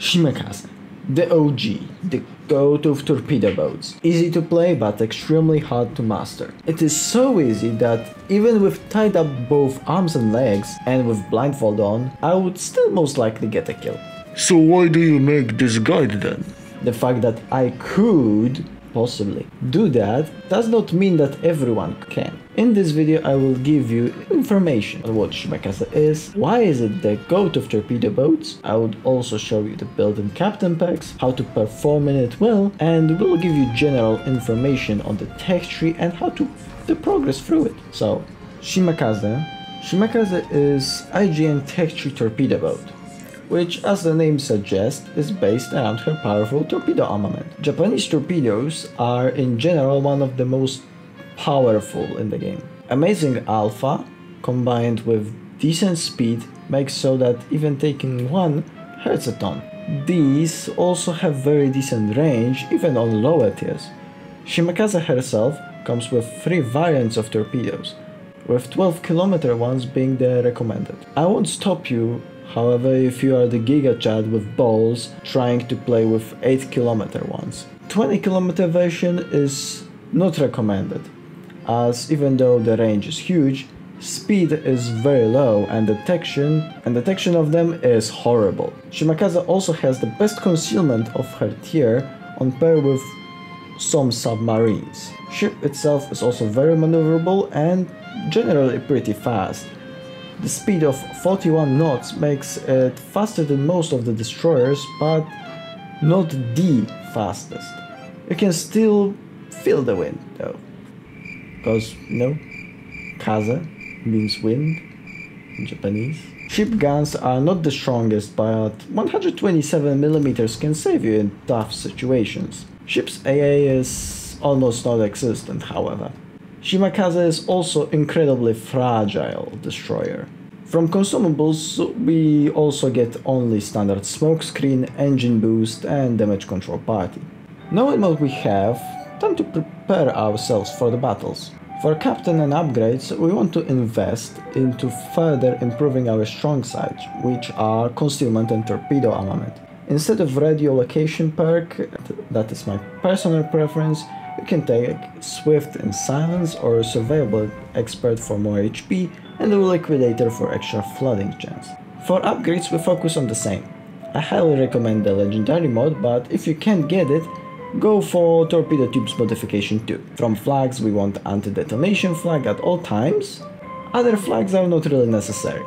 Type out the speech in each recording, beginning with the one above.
Shimakaze, the OG, the goat of torpedo boats. Easy to play but extremely hard to master. It is so easy that even with tied up both arms and legs and with blindfold on, I would still most likely get a kill. So why do you make this guide then? The fact that I could possibly do that does not mean that everyone can. In this video I will give you information on what Shimakaze is, why is it the goat of torpedo boats. I would also show you the build and captain packs, how to perform in it well, and will give you general information on the tech tree and how to progress through it. So, Shimakaze is IGN tech tree torpedo boat, which, as the name suggests, is based around her powerful torpedo armament. Japanese torpedoes are in general one of the most powerful in the game. Amazing alpha combined with decent speed makes so that even taking one hurts a ton. These also have very decent range even on lower tiers. Shimakaze herself comes with 3 variants of torpedoes, with 12km ones being the recommended. I won't stop you, however, if you are the Giga Chad with balls trying to play with 8km ones. 20km version is not recommended, as even though the range is huge, speed is very low and detection of them is horrible. Shimakaze also has the best concealment of her tier on par with some submarines. Ship itself is also very maneuverable and generally pretty fast. The speed of 41 knots makes it faster than most of the destroyers, but not the fastest. You can still feel the wind though, because you know, kaze means wind in Japanese. Ship guns are not the strongest, but 127mm can save you in tough situations. Ship's AA is almost non-existent, however. Shimakaze is also incredibly fragile destroyer. From consumables we also get only standard smokescreen, engine boost and damage control party. Knowing what we have, time to prepare ourselves for the battles. For captain and upgrades we want to invest into further improving our strong sides, which are concealment and torpedo armament. Instead of radio location perk, that is my personal preference, you can take Swift and Silence or Survivable Expert for more HP and the Liquidator for extra flooding chance. For upgrades we focus on the same. I highly recommend the Legendary mod, but if you can't get it, go for Torpedo Tubes modification too. From flags we want anti-detonation flag at all times. Other flags are not really necessary,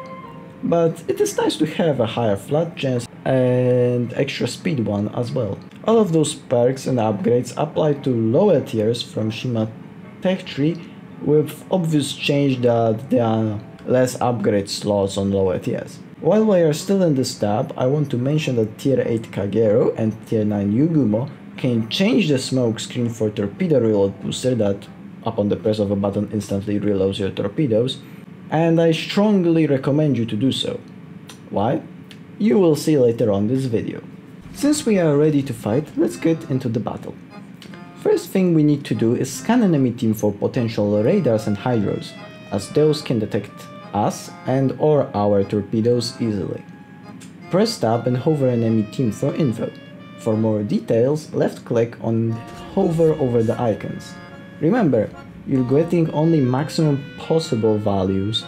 but it is nice to have a higher flood chance and extra speed one as well. All of those perks and upgrades apply to lower tiers from Shima Tech Tree, with obvious change that there are less upgrade slots on lower tiers. While we are still in this tab, I want to mention that tier 8 Kagero and tier 9 Yugumo can change the smoke screen for torpedo reload booster that, upon the press of a button, instantly reloads your torpedoes, and I strongly recommend you to do so. Why? You will see later on this video. Since we are ready to fight, let's get into the battle. First thing we need to do is scan enemy team for potential radars and hydros, as those can detect us and or our torpedoes easily. Press tab and hover enemy team for info. For more details, left click and hover over the icons. Remember, you're getting only maximum possible values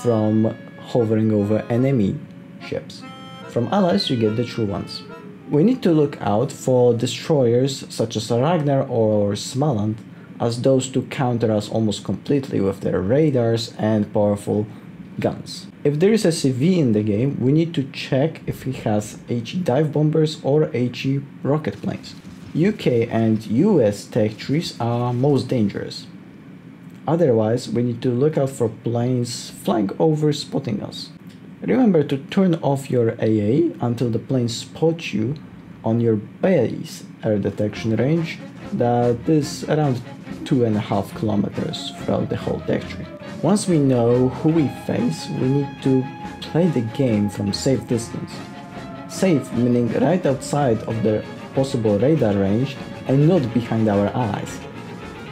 from hovering over enemy ships. From allies you get the true ones. We need to look out for destroyers such as Ragnar or Smaland, as those two counter us almost completely with their radars and powerful guns. If there is a CV in the game, we need to check if he has HE dive bombers or HE rocket planes. UK and US tech trees are most dangerous. Otherwise, we need to look out for planes flying over spotting us. Remember to turn off your AA until the plane spots you on your base air detection range, that is around 2.5 kilometers throughout the whole tech tree. Once we know who we face, we need to play the game from safe distance. Safe meaning right outside of the possible radar range and not behind our allies.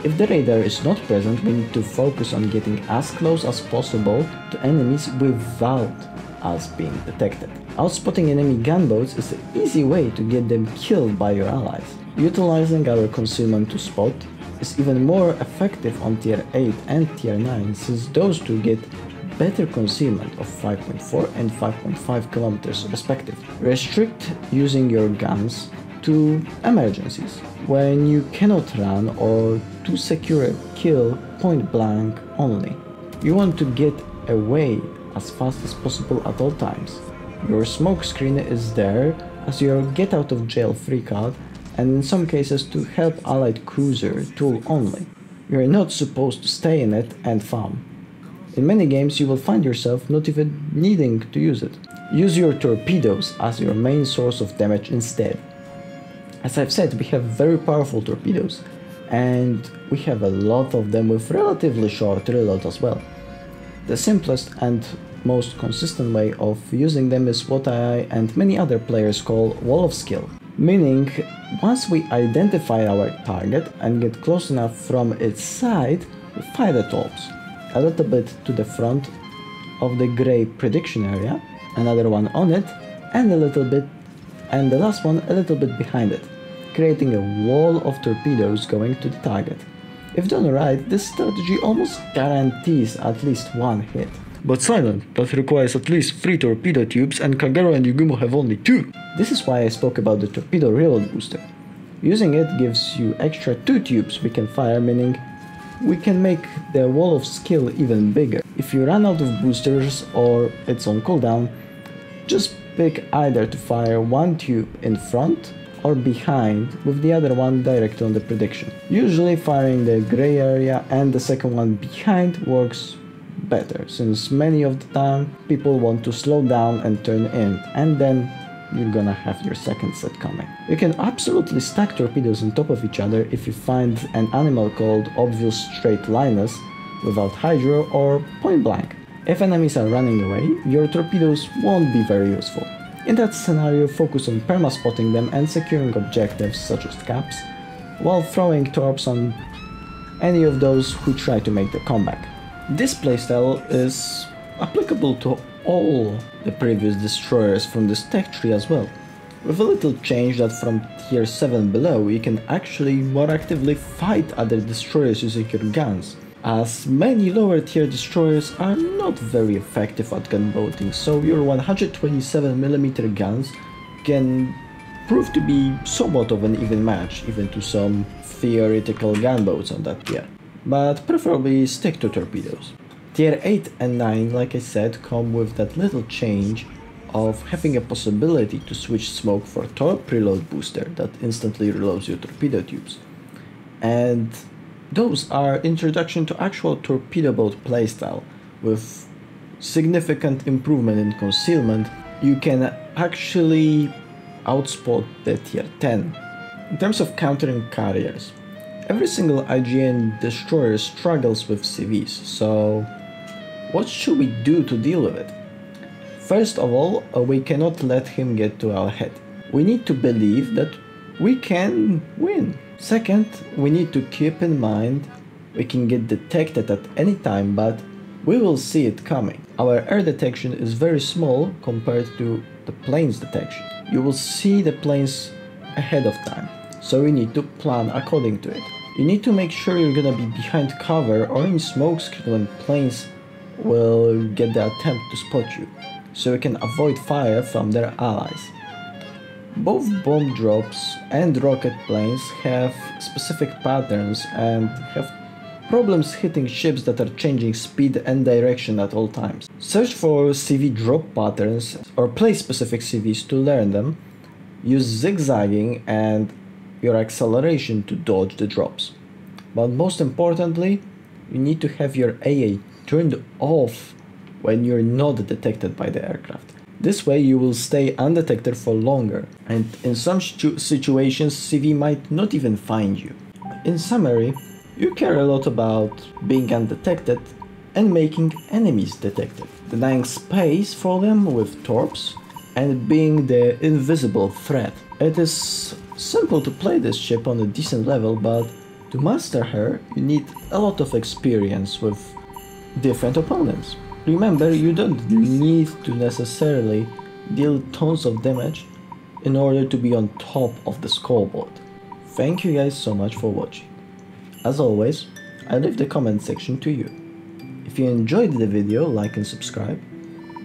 If the radar is not present, we need to focus on getting as close as possible to enemies without us being detected. Outspotting enemy gunboats is an easy way to get them killed by your allies. Utilizing our concealment to spot is even more effective on tier 8 and tier 9 since those two get better concealment of 5.4 and 5.5 kilometers respectively. Restrict using your guns to emergencies, when you cannot run or to secure a kill point blank only. You want to get away as fast as possible at all times. Your smoke screen is there as your get out of jail free card and in some cases to help allied cruiser tool only. You are not supposed to stay in it and farm. In many games you will find yourself not even needing to use it. Use your torpedoes as your main source of damage instead. As I've said, we have very powerful torpedoes and we have a lot of them with relatively short reload as well. The simplest and most consistent way of using them is what I and many other players call wall of skill. Meaning, once we identify our target and get close enough from its side, we fire the torps. A little bit to the front of the grey prediction area, another one on it, and a little bit, and the last one a little bit behind it, creating a wall of torpedoes going to the target. If done right, this strategy almost guarantees at least one hit. But Silent, that requires at least 3 torpedo tubes and Kagero and Yugumo have only 2. This is why I spoke about the torpedo reload booster. Using it gives you extra 2 tubes we can fire, meaning we can make the wall of skill even bigger. If you run out of boosters or it's on cooldown, just pick either to fire 1 tube in front or behind with the other one directly on the prediction. Usually firing the grey area and the second one behind works better, since many of the time people want to slow down and turn in, and then you're gonna have your second set coming. You can absolutely stack torpedoes on top of each other if you find an animal called obvious straight linus without hydro or point blank. If enemies are running away, your torpedoes won't be very useful. In that scenario, focus on perma-spotting them and securing objectives such as caps, while throwing torps on any of those who try to make the comeback. This playstyle is applicable to all the previous destroyers from this tech tree as well, with a little change that from tier 7 below you can actually more actively fight other destroyers using your guns, as many lower tier destroyers are not very effective at gunboating, so your 127mm guns can prove to be somewhat of an even match even to some theoretical gunboats on that tier. But preferably stick to torpedoes. Tier 8 and 9, like I said, come with that little change of having a possibility to switch smoke for torp reload booster that instantly reloads your torpedo tubes. And those are introduction to actual torpedo boat playstyle. With significant improvement in concealment, you can actually outspot the tier 10. In terms of countering carriers, every single IGN destroyer struggles with CVs, so what should we do to deal with it? First of all, we cannot let him get to our head. We need to believe that we can win. Second, we need to keep in mind we can get detected at any time, but we will see it coming. Our air detection is very small compared to the planes detection. You will see the planes ahead of time, so we need to plan according to it. You need to make sure you're gonna be behind cover or in smoke screen when planes will get the attempt to spot you, so you can avoid fire from their allies. Both bomb drops and rocket planes have specific patterns and have problems hitting ships that are changing speed and direction at all times. Search for CV drop patterns or play specific CVs to learn them. Use zigzagging and your acceleration to dodge the drops. But most importantly, you need to have your AA turned off when you're not detected by the aircraft. This way you will stay undetected for longer, and in some situations CV might not even find you. In summary, you care a lot about being undetected and making enemies detected, denying space for them with torps, and being the invisible threat. It is simple to play this ship on a decent level, but to master her you need a lot of experience with different opponents. Remember, you don't need to necessarily deal tons of damage in order to be on top of the scoreboard. Thank you guys so much for watching. As always, I leave the comment section to you. If you enjoyed the video, like and subscribe.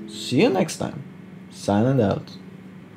See you next time. Signing out.